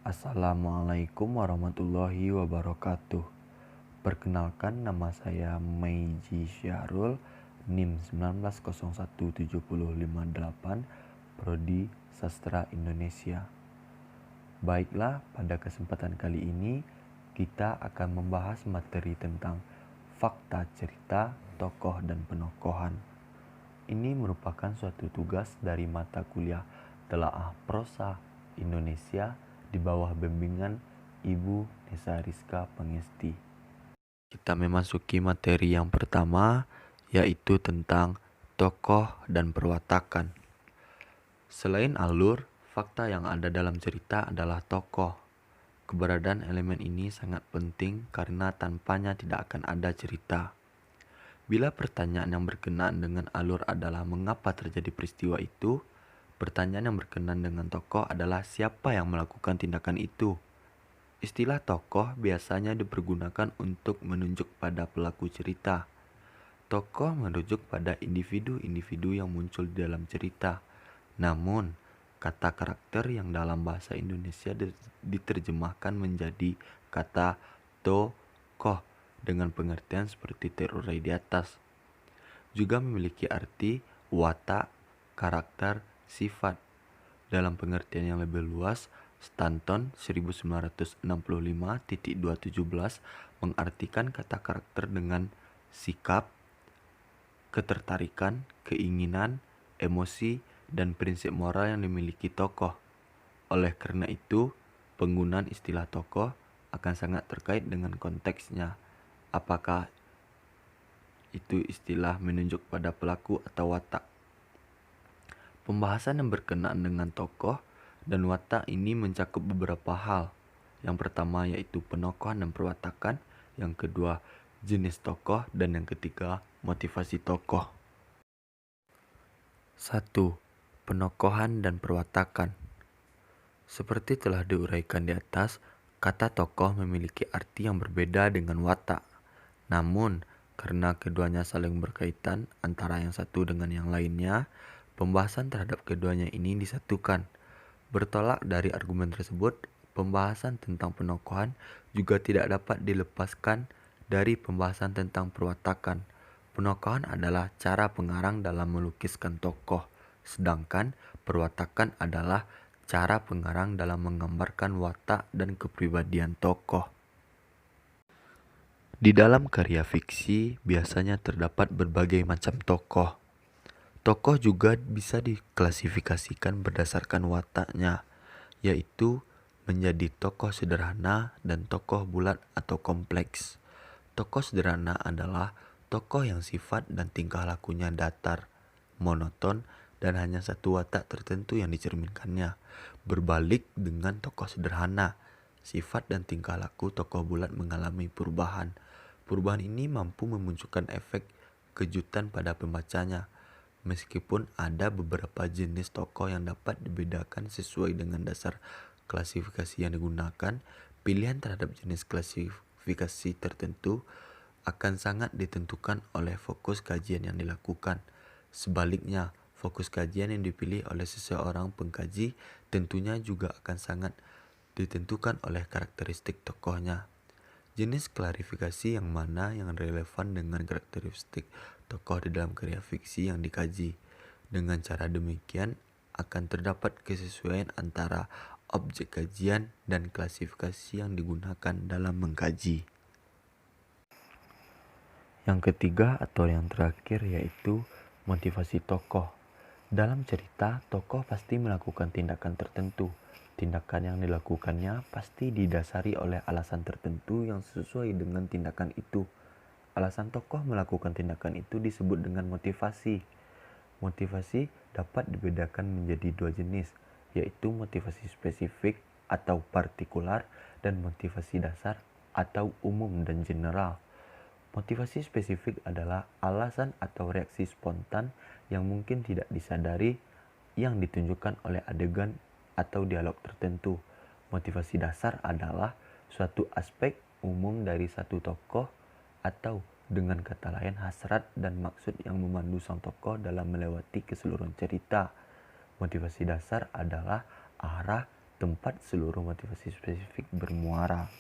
Assalamualaikum warahmatullahi wabarakatuh. Perkenalkan, nama saya Meiji Syahrul, NIM 19017058, Prodi Sastra Indonesia. Baiklah, pada kesempatan kali ini kita akan membahas materi tentang fakta cerita, tokoh, dan penokohan. Ini merupakan suatu tugas dari mata kuliah Telaah Prosa Indonesia di bawah bimbingan Ibu Nesa Rizka Pangesti. Kita memasuki materi yang pertama, yaitu tentang tokoh dan perwatakan. Selain alur, fakta yang ada dalam cerita adalah tokoh. Keberadaan elemen ini sangat penting karena tanpanya tidak akan ada cerita. Bila pertanyaan yang berkenaan dengan alur adalah mengapa terjadi peristiwa itu, pertanyaan yang berkenaan dengan tokoh adalah siapa yang melakukan tindakan itu. Istilah tokoh biasanya dipergunakan untuk menunjuk pada pelaku cerita. Tokoh merujuk pada individu-individu yang muncul di dalam cerita. Namun, kata karakter yang dalam bahasa Indonesia diterjemahkan menjadi kata tokoh dengan pengertian seperti terurai di atas. Juga memiliki arti watak, karakter, sifat. Dalam pengertian yang lebih luas, Stanton 1965.217 mengartikan kata karakter dengan sikap, ketertarikan, keinginan, emosi, dan prinsip moral yang dimiliki tokoh. Oleh karena itu, penggunaan istilah tokoh akan sangat terkait dengan konteksnya. Apakah itu istilah menunjuk pada pelaku atau watak? Pembahasan yang berkenaan dengan tokoh dan watak ini mencakup beberapa hal. Yang pertama yaitu penokohan dan perwatakan, yang kedua jenis tokoh, dan yang ketiga motivasi tokoh. 1. Penokohan dan perwatakan. Seperti telah diuraikan di atas, kata tokoh memiliki arti yang berbeda dengan watak. Namun, karena keduanya saling berkaitan antara yang satu dengan yang lainnya, pembahasan terhadap keduanya ini disatukan. Bertolak dari argumen tersebut, pembahasan tentang penokohan juga tidak dapat dilepaskan dari pembahasan tentang perwatakan. Penokohan adalah cara pengarang dalam melukiskan tokoh, sedangkan perwatakan adalah cara pengarang dalam menggambarkan watak dan kepribadian tokoh. Di dalam karya fiksi biasanya terdapat berbagai macam tokoh. Tokoh juga bisa diklasifikasikan berdasarkan wataknya, yaitu menjadi tokoh sederhana dan tokoh bulat atau kompleks. Tokoh sederhana adalah tokoh yang sifat dan tingkah lakunya datar, monoton, dan hanya satu watak tertentu yang dicerminkannya. Berbalik dengan tokoh sederhana, sifat dan tingkah laku tokoh bulat mengalami perubahan. Perubahan ini mampu memunculkan efek kejutan pada pembacanya. Meskipun ada beberapa jenis tokoh yang dapat dibedakan sesuai dengan dasar klasifikasi yang digunakan, pilihan terhadap jenis klasifikasi tertentu akan sangat ditentukan oleh fokus kajian yang dilakukan. Sebaliknya, fokus kajian yang dipilih oleh seseorang pengkaji tentunya juga akan sangat ditentukan oleh karakteristik tokohnya. Jenis klarifikasi yang mana yang relevan dengan karakteristik tokoh di dalam karya fiksi yang dikaji. Dengan cara demikian akan terdapat kesesuaian antara objek kajian dan klasifikasi yang digunakan dalam mengkaji. Yang ketiga atau yang terakhir yaitu motivasi tokoh. Dalam cerita, tokoh pasti melakukan tindakan tertentu. Tindakan yang dilakukannya pasti didasari oleh alasan tertentu yang sesuai dengan tindakan itu. Alasan tokoh melakukan tindakan itu disebut dengan motivasi. Motivasi dapat dibedakan menjadi dua jenis, yaitu motivasi spesifik atau partikular dan motivasi dasar atau umum dan general. Motivasi spesifik adalah alasan atau reaksi spontan yang mungkin tidak disadari yang ditunjukkan oleh adegan atau dialog tertentu. Motivasi dasar adalah suatu aspek umum dari satu tokoh atau dengan kata lain hasrat dan maksud yang memandu sang tokoh dalam melewati keseluruhan cerita. Motivasi dasar adalah arah tempat seluruh motivasi spesifik bermuara.